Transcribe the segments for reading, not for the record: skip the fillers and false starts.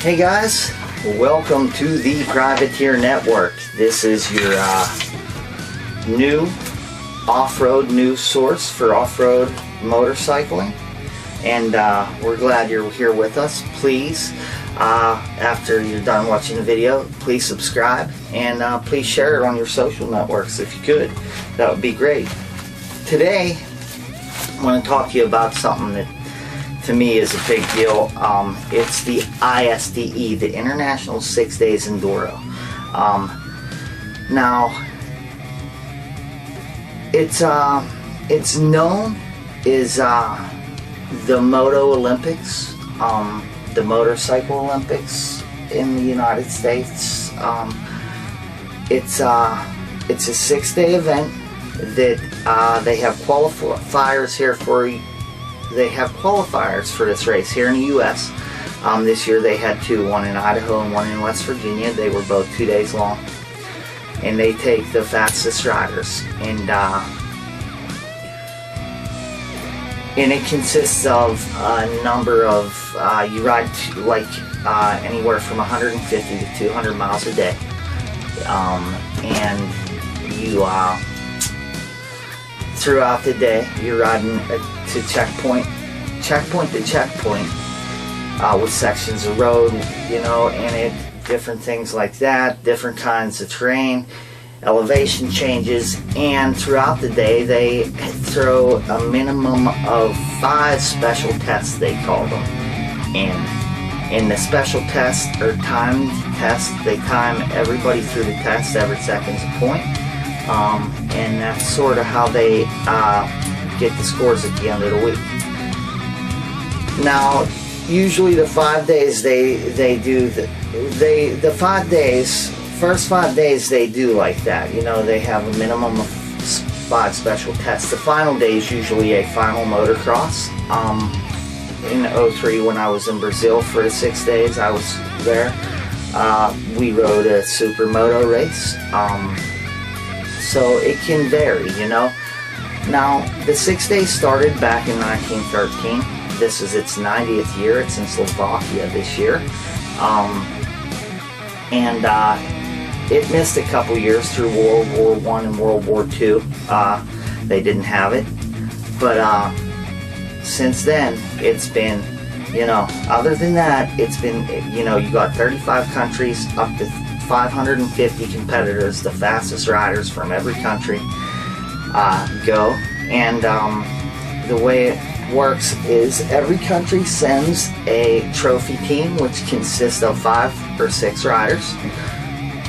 Hey guys, welcome to the Privateer Network. This is your new off-road news source for off-road motorcycling, and we're glad you're here with us. Please, after you're done watching the video, please subscribe and please share it on your social networks if you could. That would be great. Today, I want to talk to you about something that to me is a big deal. It's the ISDE, the International 6 Days Enduro. Now, it's known as the Moto Olympics, the Motorcycle Olympics in the United States. It's a 6-day event that they have qualifiers here for. They have qualifiers for this race here in the U.S. This year they had two, one in Idaho and one in West Virginia. They were both 2 days long, and they take the fastest riders, and it consists of a number of you ride anywhere from 150 to 200 miles a day, and you throughout the day you're riding to checkpoint to checkpoint with sections of road, you know, and different things like that, different kinds of terrain, elevation changes, and throughout the day they throw a minimum of 5 special tests, they call them. And the special tests are timed tests. They time everybody through the test. Every second's a point. And that's sort of how they get the scores at the end of the week. Now, usually the 5 days they do the 5 days, first 5 days they do like that. You know, they have a minimum of 5 special tests. The final day is usually a final motocross. In '03, when I was in Brazil for the 6 days, I was there. We rode a supermoto race. So it can vary, you know. Now, the 6 days started back in 1913. This is its 90th year. It's in Slovakia this year. It missed a couple years through World War I and World War II. They didn't have it. But since then, it's been, you know, other than that, it's been, you know, you got 35 countries, up to 550 competitors, the fastest riders from every country go. And the way it works is every country sends a trophy team, which consists of 5 or 6 riders,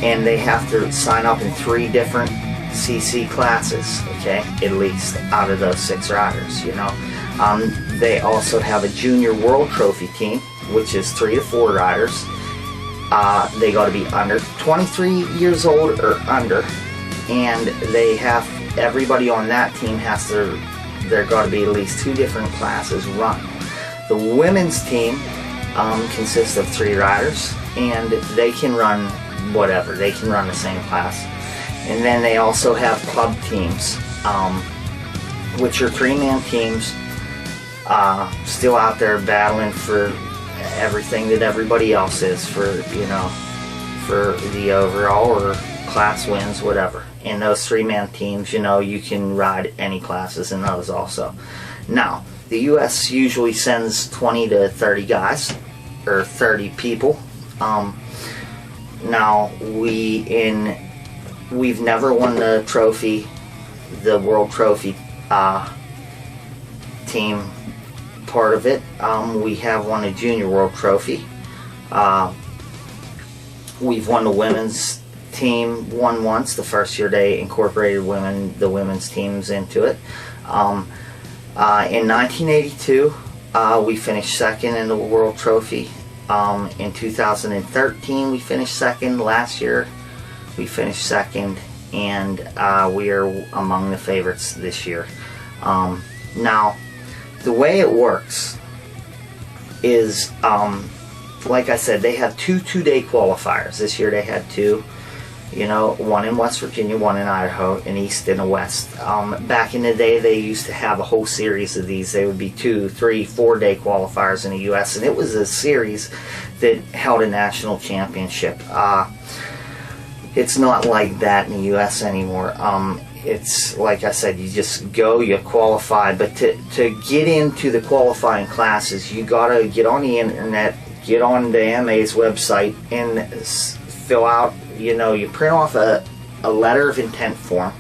and they have to sign up in 3 different CC classes, okay, at least out of those 6 riders, you know. They also have a junior world trophy team, which is 3 to 4 riders. They got to be under 23 years old or under, and they have, everybody on that team has to, there got to be at least 2 different classes run. The women's team consists of 3 riders, and they can run whatever, they can run the same class. And then they also have club teams, which are 3-man teams, still out there battling for everything that everybody else is, for, you know, for the overall or class wins, whatever. And those 3-man teams, you know, you can ride any classes in those also. Now, the U.S. usually sends 20 to 30 guys, or 30 people. Now, we've never won the trophy, the world trophy team part of it. We have won a Junior World Trophy. We've won the women's team once, the first year they incorporated the women's teams into it. In 1982, we finished second in the World Trophy. In 2013, we finished second. Last year, we finished second, and we are among the favorites this year. Now, the way it works is, like I said, they have two-day qualifiers. This year they had two. You know, one in West Virginia, one in Idaho, an East and a West. Back in the day, they used to have a whole series of these. They would be 2, 3, 4-day qualifiers in the U.S., and it was a series that held a national championship. It's not like that in the U.S. anymore. It's, like I said, you just go, you qualify. But to get into the qualifying classes, you got to get on the internet, get on the MA's website, and fill out, you know, you print off a letter of intent form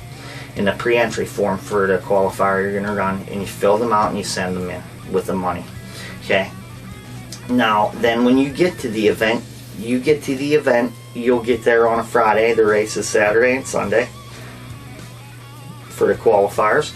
and a pre-entry form for the qualifier you're going to run, and you fill them out and you send them in with the money. Okay. Now, then when you get to the event, you'll get there on a Friday. The race is Saturday and Sunday for the qualifiers.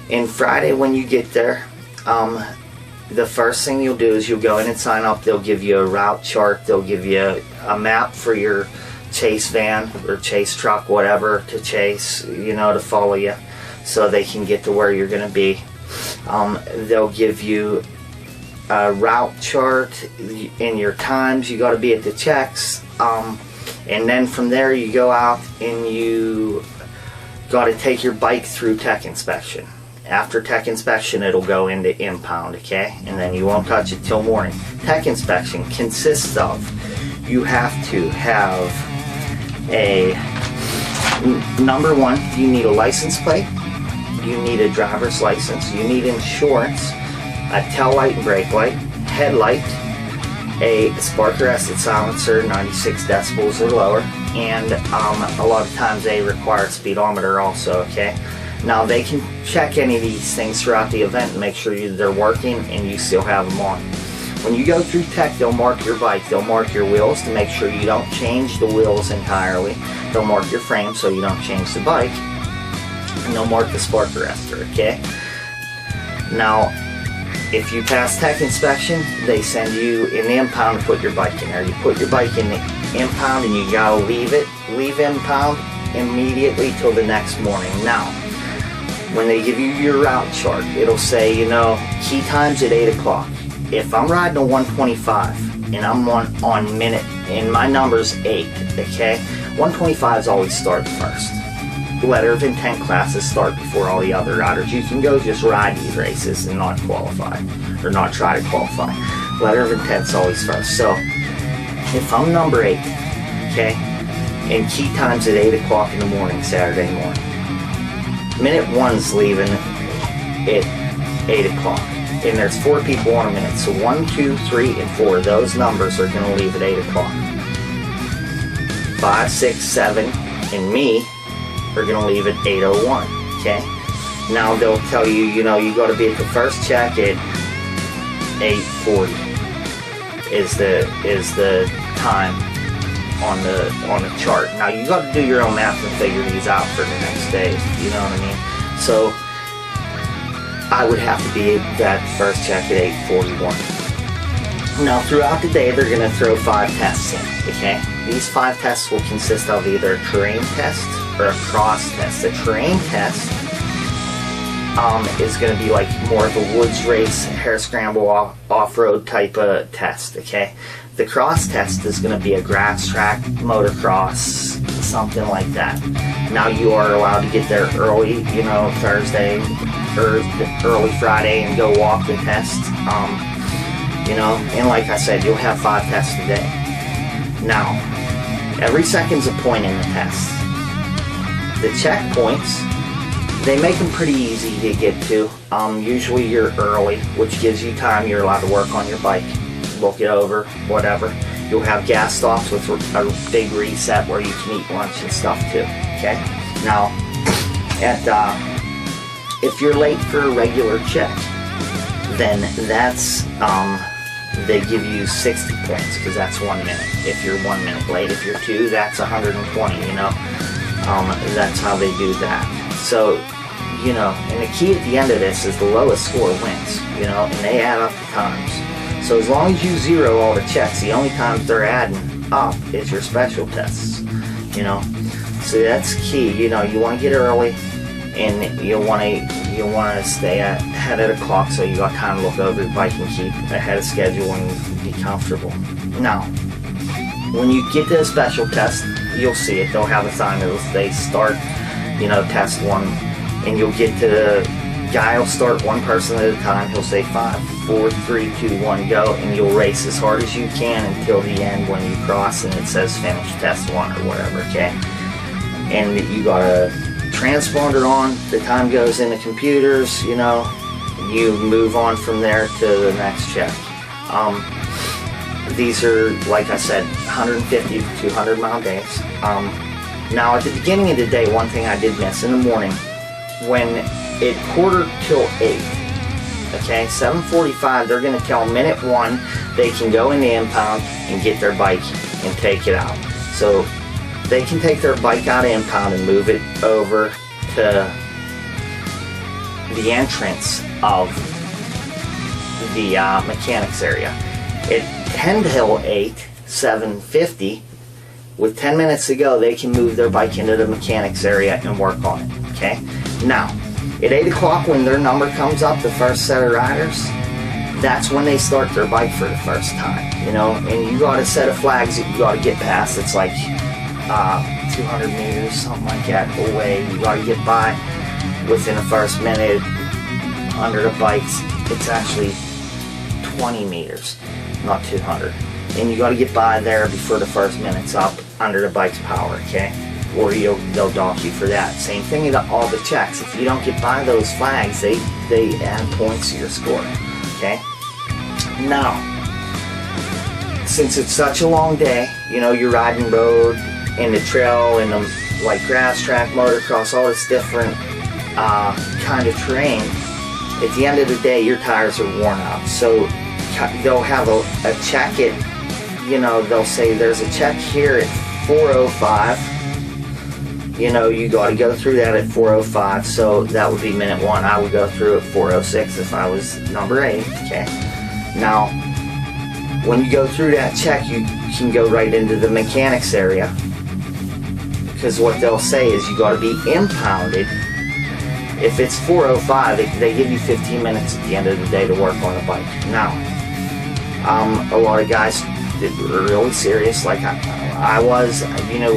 And Friday when you get there, the first thing you'll do is you'll go in and sign up. They'll give you a route chart. They'll give you a map for your chase van or chase truck, whatever, to chase, you know, to follow you so they can get to where you're going to be. They'll give you a route chart and your times. You got to be at the checks. And then from there you go out and you got to take your bike through tech inspection. After tech inspection, it'll go into impound, okay? And then you won't touch it till morning. Tech inspection consists of, you have to have a, number one, you need a license plate, you need a driver's license, you need insurance, a tail light and brake light, headlight, a spark arrested silencer, 96 decibels or lower, and a lot of times they require a speedometer also, okay? Now they can check any of these things throughout the event and make sure they're working and you still have them on. When you go through tech, they'll mark your bike, they'll mark your wheels to make sure you don't change the wheels entirely. They'll mark your frame so you don't change the bike, and they'll mark the spark arrestor, okay? Now, if you pass tech inspection, they send you in the impound to put your bike in there. You put your bike in the impound and you gotta leave impound immediately till the next morning. Now, when they give you your route chart, it'll say, you know, key times at 8 o'clock. If I'm riding a 125 and I'm on minute and my number's 8, okay, 125s always start first. Letter of intent classes start before all the other riders. You can go just ride these races and not qualify, or not try to qualify. Letter of intent's always first. So if I'm number 8, okay, and key time's at 8 o'clock in the morning, Saturday morning, minute 1's leaving at 8 o'clock, and there's 4 people on a minute. So 1, 2, 3, and 4, those numbers are going to leave at 8 o'clock. 5, 6, 7, and me are going to leave at 8:01. Okay. Now they'll tell you, you know, you got to be at the first check at 8:40. Is the time on the chart. Now you got to do your own math and figure these out for the next day. You know what I mean? So I would have to be at that first check at 8:41. Now throughout the day they're going to throw 5 tests in. Okay. These 5 tests will consist of either a terrain test or a cross test. The terrain test is going to be like more of a woods race, hare scramble, off-road type of test. Okay. The cross test is going to be a grass track, motocross, something like that. Now you are allowed to get there early, you know, Thursday or early Friday and go walk the test. You know, and like I said, you'll have 5 tests a day. Now, every second's a point in the test. The checkpoints, they make them pretty easy to get to. Usually you're early, which gives you time. You're allowed to work on your bike, look it over, whatever. You'll have gas stops with a big reset where you can eat lunch and stuff too. Okay. Now, if you're late for a regular check, then that's they give you 60 points because that's 1 minute. If you're 1 minute late, if you're 2, that's 120. You know, that's how they do that. So, you know, and the key at the end of this is the lowest score wins. You know, and they add up the times. So as long as you zero all the checks, the only times they're adding up is your special tests. You know, so that's key. You know, you want to get early, and you want to stay ahead of the clock, so you got time to look over your bike and keep ahead of schedule and be comfortable. Now, when you get to a special test, you'll see it. They'll have a sign that they start, you know, test 1, and you'll get to the guy will start 1 person at a time. He'll say 5, 4, 3, 2, 1, go, and you'll race as hard as you can until the end when you cross and it says finish test 1 or whatever, okay? And you got a transponder on, the time goes in the computers, you know, you move on from there to the next check. These are, like I said, 150 to 200 mile days. Now at the beginning of the day, one thing I did miss in the morning, when it 7:45, okay, 7:45, they're going to tell minute 1 they can go in the impound and get their bike and take it out. So they can take their bike out of impound and move it over to the entrance of the mechanics area. At 10 till 8, 7:50, with 10 minutes to go, they can move their bike into the mechanics area and work on it, okay? Now, at 8 o'clock when their number comes up, the first set of riders, that's when they start their bike for the first time, you know, and you got a set of flags that you got to get past. It's like 200 meters, something like that away. You got to get by within the first minute. Under the bikes, it's actually 20 meters, not 200. And you got to get by there before the first minute's up under the bike's power, okay? Or they'll dock you for that. Same thing in all the checks. If you don't get by those flags, they add points to your score, okay? Now, since it's such a long day, you know, you're riding road, in the trail, in the like grass track, motocross, all this different kind of terrain, at the end of the day your tires are worn out. So they'll have a check at, you know, they'll say there's a check here at 4:05. You know, you got to go through that at 4:05, so that would be minute 1. I would go through at 4:06 if I was number 8, okay? Now, when you go through that check, you can go right into the mechanics area, because what they'll say is you got to be impounded. If it's 4:05, they give you 15 minutes at the end of the day to work on the bike. Now, a lot of guys were really serious, like I was. You know,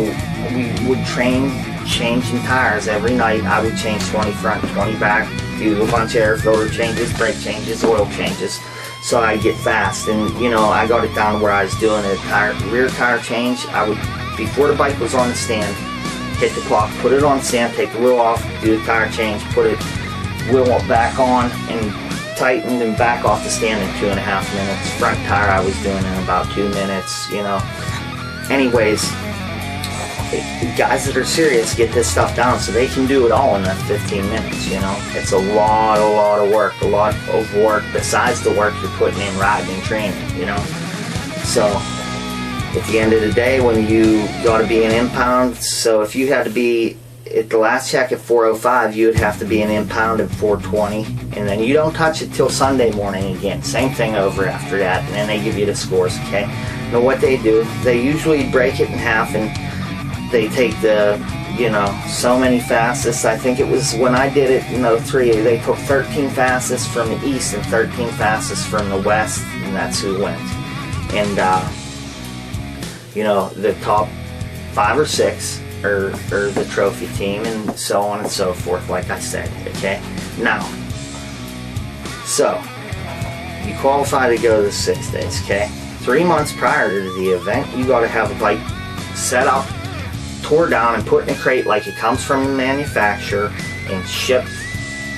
we would train changing tires every night. I would change 20 front, 20 back, do a bunch of air filter changes, brake changes, oil changes, so I'd get fast. And you know, I got it down where I was doing a rear tire change. I would, before the bike was on the stand, hit the clock, put it on the stand, take the wheel off, do the tire change, put it wheel back on, and tighten and back off the stand in 2.5 minutes. Front tire I was doing in about 2 minutes, you know. Anyways, guys that are serious get this stuff down so they can do it all in that 15 minutes, you know. It's a lot of work, a lot of work besides the work you're putting in riding and training, you know. So at the end of the day, when you got to be an impound, so if you had to be at the last check at 4:05, you would have to be an impound at 4:20, and then you don't touch it till Sunday morning again. Same thing over after that, and then they give you the scores, okay? Now what they do, they usually break it in half, and they take the, you know, so many fastest. I think it was when I did it in 03, they took 13 fastest from the east and 13 fastest from the west, and that's who went. And you know, the top 5 or 6 are the trophy team, and so on and so forth, like I said, okay? Now, so, you qualify to go the 6 days, okay? 3 months prior to the event, you got to have a bike set up, tore down, and put in a crate like it comes from the manufacturer and shipped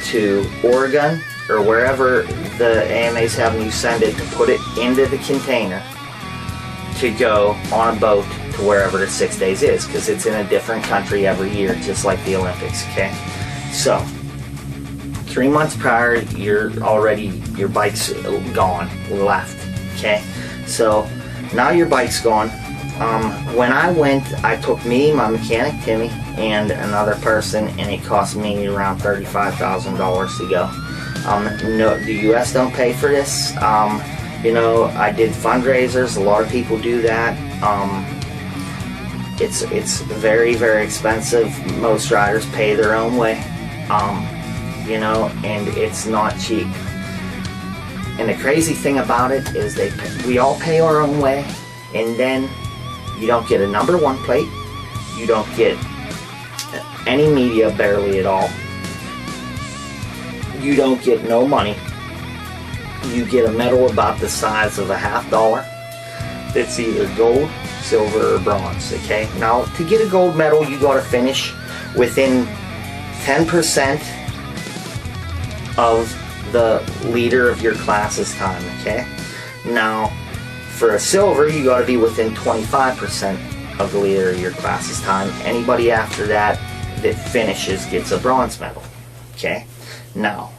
to Oregon or wherever the AMA's having you send it, to put it into the container to go on a boat to wherever the 6 days is, because it's in a different country every year, just like the Olympics, okay? So, 3 months prior, your bike's gone, left. Okay, so now your bike's gone. When I went, I took me, my mechanic Timmy, and another person, and it cost me around $35,000 to go. No, the U.S. don't pay for this. You know, I did fundraisers. A lot of people do that. It's very, very expensive. Most riders pay their own way. You know, and it's not cheap. And the crazy thing about it is we all pay our own way, and then you don't get a number 1 plate. You don't get any media, barely at all. You don't get no money. You get a medal about the size of a $50. It's either gold, silver, or bronze. Okay. Now, to get a gold medal, you got to finish within 10% of the leader of your class's time. Okay. Now, for a silver, you got to be within 25% of the leader of your class's time. Anybody after that finishes gets a bronze medal. Okay. Now,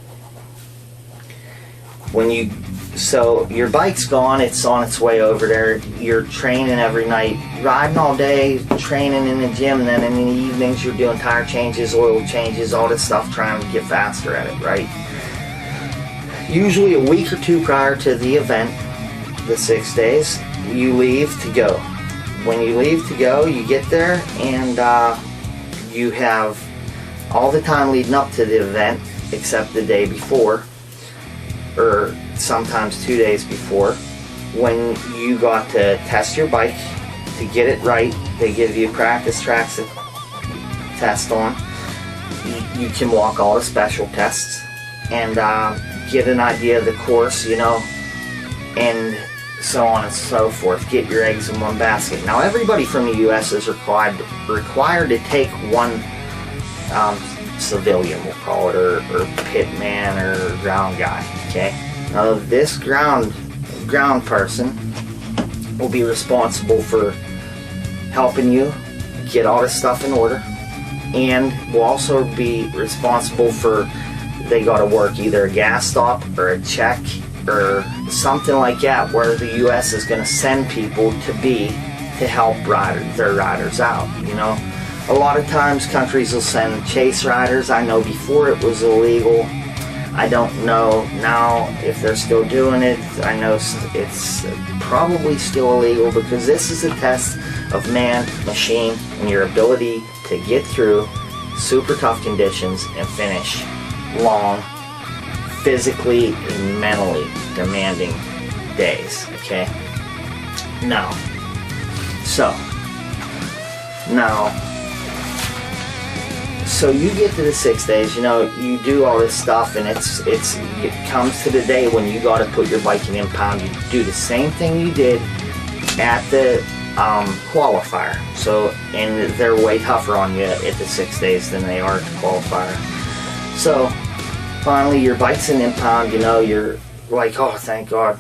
so your bike's gone, it's on its way over there, you're training every night, riding all day, training in the gym, and then in the evenings you're doing tire changes, oil changes, all this stuff, trying to get faster at it, right? Usually a week or 2 prior to the event, the 6 days, you leave to go. When you leave to go, you get there, and you have all the time leading up to the event, except the day before, or sometimes 2 days before, when you got to test your bike to get it right. They give you practice tracks to test on. You can walk all the special tests and get an idea of the course, you know, and so on and so forth. Get your eggs in one basket. Now, everybody from the U.S. is required to take one civilian, we'll call it, or pit man or ground guy. Okay. Now, this ground person will be responsible for helping you get all this stuff in order, and will also be responsible for, they got to work either a gas stop or a check or something like that, where the U.S. is going to send people to help their riders out. You know, a lot of times countries will send chase riders. I know before it was illegal. I don't know now if they're still doing it. I know it's probably still illegal, because this is a test of man, machine, and your ability to get through super tough conditions and finish long, physically and mentally demanding days. Okay? Now, so you get to the 6 days, you know, you do all this stuff, and it comes to the day when you got to put your bike in impound. You do the same thing you did at the qualifier. So, and they're way tougher on you at the 6 days than they are at the qualifier. So, finally, your bike's in impound. You know, you're like, oh, thank God,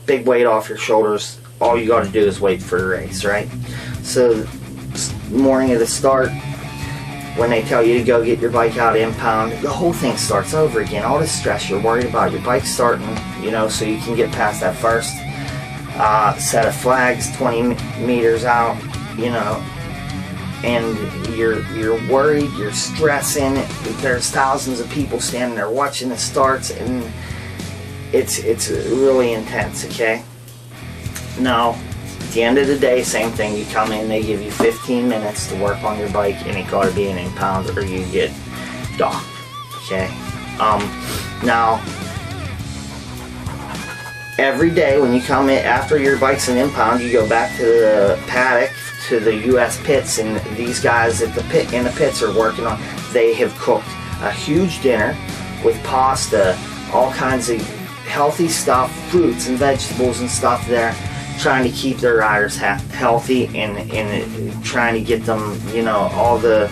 big weight off your shoulders. All you got to do is wait for the race, right? So, morning of the start, when they tell you to go get your bike out of impound, the whole thing starts over again. All this stress you're worried about your bike starting, you know, so you can get past that first set of flags 20 meters out, you know, and you're worried, you're stressing. There's thousands of people standing there watching the starts, and it's really intense. Okay. Now, at the end of the day, same thing. You come in, they give you 15 minutes to work on your bike, and it got to be an impound or you get docked. Okay. Now, every day when you come in after your bike's an impound, you go back to the paddock, to the U.S. pits, and these guys in the pits are working on. They have cooked a huge dinner with pasta, all kinds of healthy stuff, fruits and vegetables and stuff there, trying to keep their riders healthy and trying to get them, you know, all the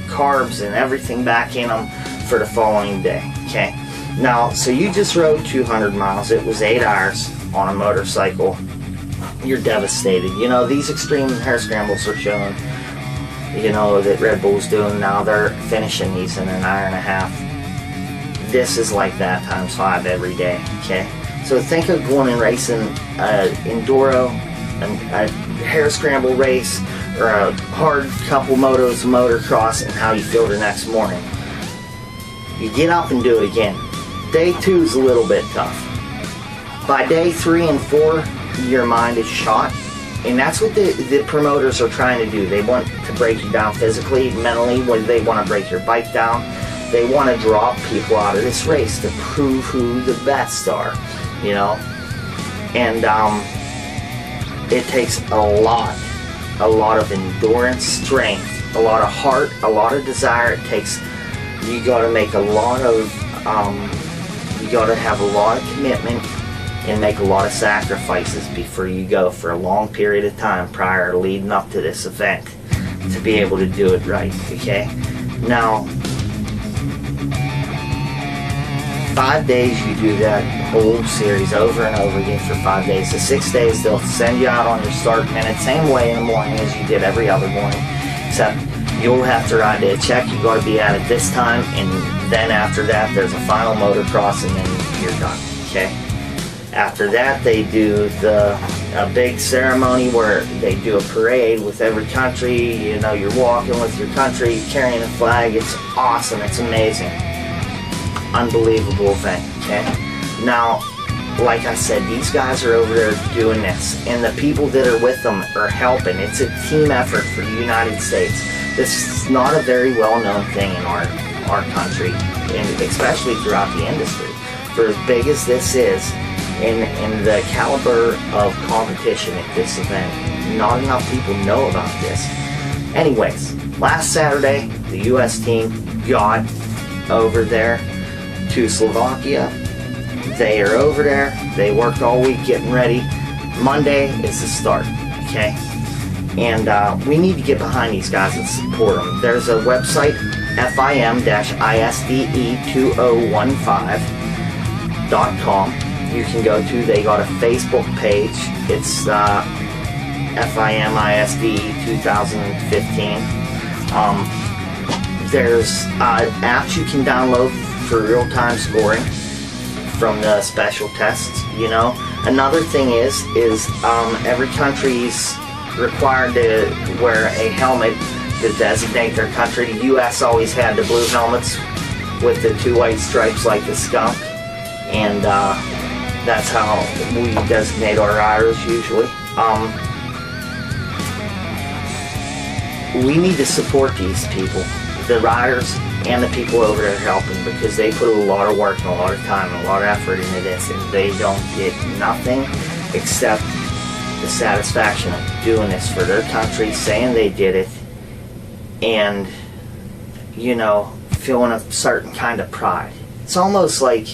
carbs and everything back in them for the following day. Okay. Now, so you just rode 200 miles. It was 8 hours on a motorcycle. You're devastated. You know, these extreme hair scrambles are showing, you know, that Red Bull's doing now. They're finishing these in an hour and a half. this is like that times 5 every day, okay? So think of going and racing enduro, a hare scramble race, or a hard couple motos motocross, and how you feel the next morning. You get up and do it again. Day 2 is a little bit tough. By day 3 and 4, your mind is shot. And that's what the promoters are trying to do. They want to break you down physically, mentally, when they want to break your bike down. They want to draw people out of this race to prove who the best are, you know. And it takes a lot of endurance, strength, a lot of heart, a lot of desire. It takes, you got to make a lot of, you got to have a lot of commitment and make a lot of sacrifices before you go for a long period of time prior to leading up to this event to be able to do it right, okay? Now, 5 days you do that whole series over and over again for 5 days. The 6 days they'll send you out on your start minute, same way in the morning as you did every other morning, except you'll have to ride to a check. You got to be at it this time, and then after that there's a final motocross, and then you're done, okay? After that, they do a big ceremony where they do a parade with every country. You know, you're walking with your country, carrying a flag. It's awesome. It's amazing. Unbelievable event, okay? Now, like I said, these guys are over there doing this, and the people that are with them are helping. It's a team effort for the United States. This is not a very well-known thing in our country, and especially throughout the industry. For as big as this is, in the caliber of competition at this event, not enough people know about this. Anyways, last Saturday, the U.S. team got over there to Slovakia. They are over there. They worked all week getting ready. Monday is the start, okay? And we need to get behind these guys and support them. There's a website, FIM-ISDE2015.com. You can go to. They got a Facebook page. It's FIM-ISDE 2015. There's apps you can download for real-time scoring from the special tests, you know. Another thing is every country's required to wear a helmet to designate their country. The U.S. always had the blue helmets with the 2 white stripes like the skunk, and that's how we designate our riders usually. We need to support these people, the riders and the people over there helping, because they put a lot of work and a lot of time and a lot of effort into this, and they don't get nothing except the satisfaction of doing this for their country, saying they did it, and, you know, feeling a certain kind of pride. It's almost like,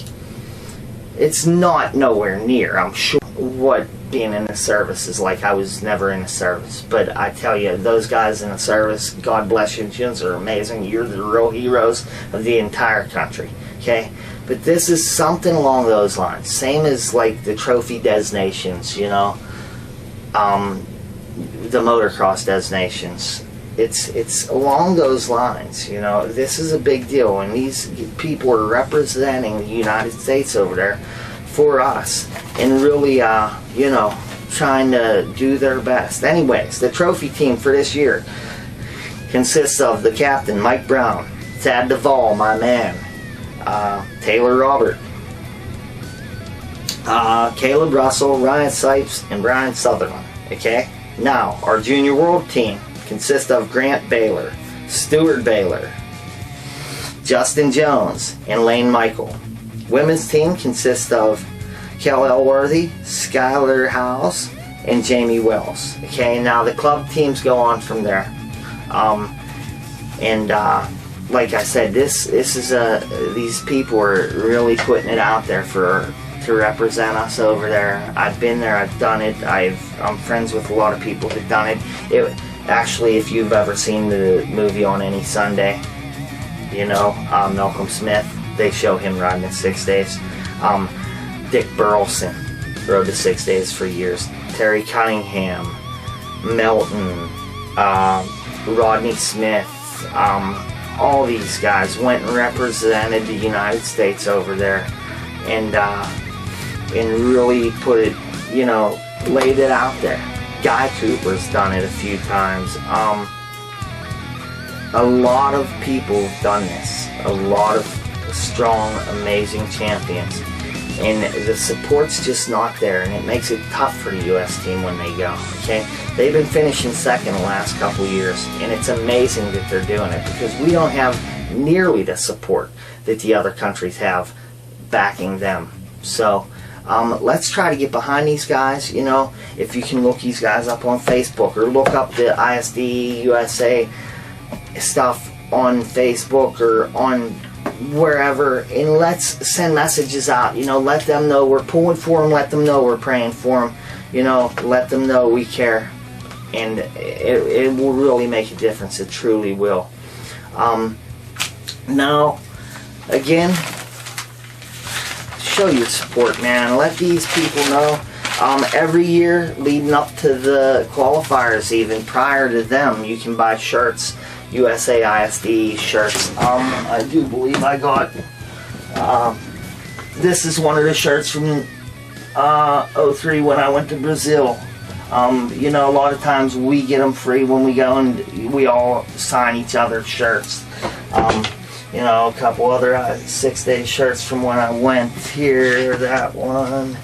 it's not nowhere near, I'm sure, what being in the service is like. I was never in the service, but I tell you, those guys in the service, God bless you, you are amazing. You're the real heroes of the entire country, okay? But this is something along those lines, same as like the trophy designations, you know, the motocross designations. It's along those lines, you know. This is a big deal, and these people are representing the United States over there for us, and really, you know, trying to do their best. Anyways, the trophy team for this year consists of the captain, Mike Brown, Thad Duvall, my man, Taylor Robert, Caleb Russell, Ryan Sipes, and Brian Sutherland, okay? Now, our junior world team consists of Grant Baylor, Stuart Baylor, Justin Jones, and Lane Michael. Women's team consists of Kel Elworthy, Skylar House, and Jamie Wells. Okay, now the club teams go on from there. Like I said, this is these people are really putting it out there to represent us over there. I've been there, I've done it. I'm friends with a lot of people who've done it. Actually, if you've ever seen the movie On Any Sunday, you know, Malcolm Smith, they show him riding the 6 days. Dick Burleson rode the 6 days for years. Terry Cunningham, Melton, Rodney Smith, all these guys went and represented the United States over there, and really put it, you know, laid it out there. Guy Cooper's done it a few times. A lot of people have done this. A lot of strong, amazing champions. And the support's just not there, and it makes it tough for the U.S. team when they go, okay? They've been finishing second the last couple years, and it's amazing that they're doing it because we don't have nearly the support that the other countries have backing them. So let's try to get behind these guys. You know, if you can look these guys up on Facebook or look up the ISDE USA stuff on Facebook or on wherever, and let's send messages out. You know, let them know we're pulling for them, let them know we're praying for them, you know, let them know we care, and it will really make a difference. It truly will. Now again, show your support, man. Let these people know. Every year leading up to the qualifiers, even prior to them, you can buy shirts, USA ISDE shirts. I do believe I got, this is one of the shirts from 03 when I went to Brazil. You know, a lot of times we get them free when we go, and we all sign each other's shirts. You know, a couple other 6 day shirts from when I went here, that one,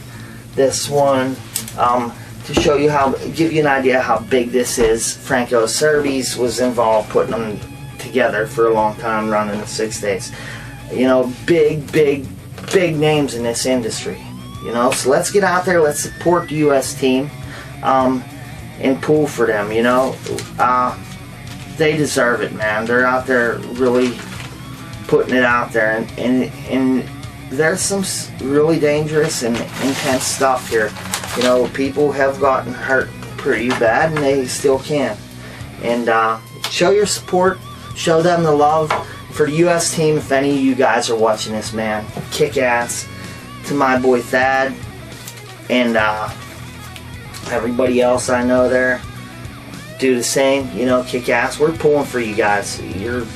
this one, to show you how, give you an idea how big this is. Franco Cervis was involved putting them together for a long time, running the 6 days. You know, big names in this industry. You know, so let's get out there, let's support the U.S. team, and pull for them. You know, they deserve it, man. They're out there really putting it out there, and there's some really dangerous and intense stuff here. You know, people have gotten hurt pretty bad, and they still can. And show your support, show them the love for the U.S. team. If any of you guys are watching this, man, kick ass. To my boy Thad and everybody else I know there, do the same. You know, kick ass. We're pulling for you guys. You're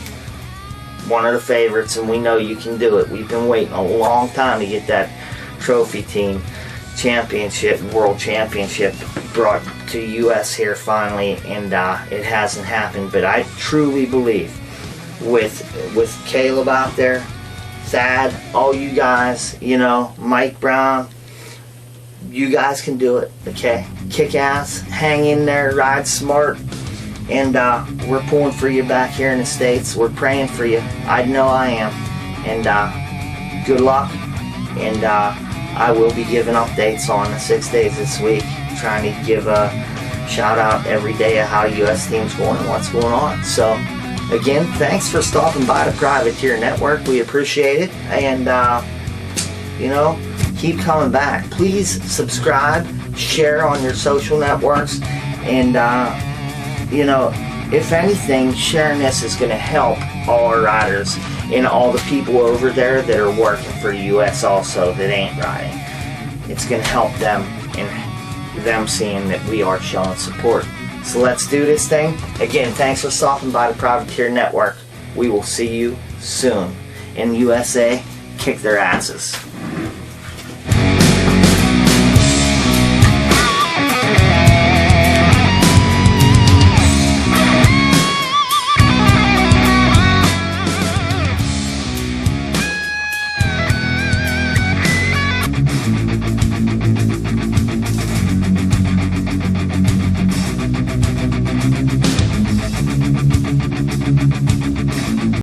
one of the favorites, and we know you can do it. We've been waiting a long time to get that trophy team championship, world championship brought to U.S. here finally, and it hasn't happened. But I truly believe with Caleb out there, Thad, all you guys, you know, Mike Brown, you guys can do it, okay? Kick ass, hang in there, ride smart, and we're pulling for you back here in the States. We're praying for you. I know I am. And good luck. And I will be giving updates on the 6 days this week, trying to give a shout out every day of how the U.S. team's going and what's going on. So again, thanks for stopping by the Privateer Network. We appreciate it. And you know, keep coming back. Please subscribe, share on your social networks, and you know, if anything, sharing this is going to help all our riders and all the people over there that are working for the U.S. also that ain't riding. It's going to help them and them seeing that we are showing support. So let's do this thing. Again, thanks for stopping by the Privateer Network. We will see you soon. In USA, kick their asses.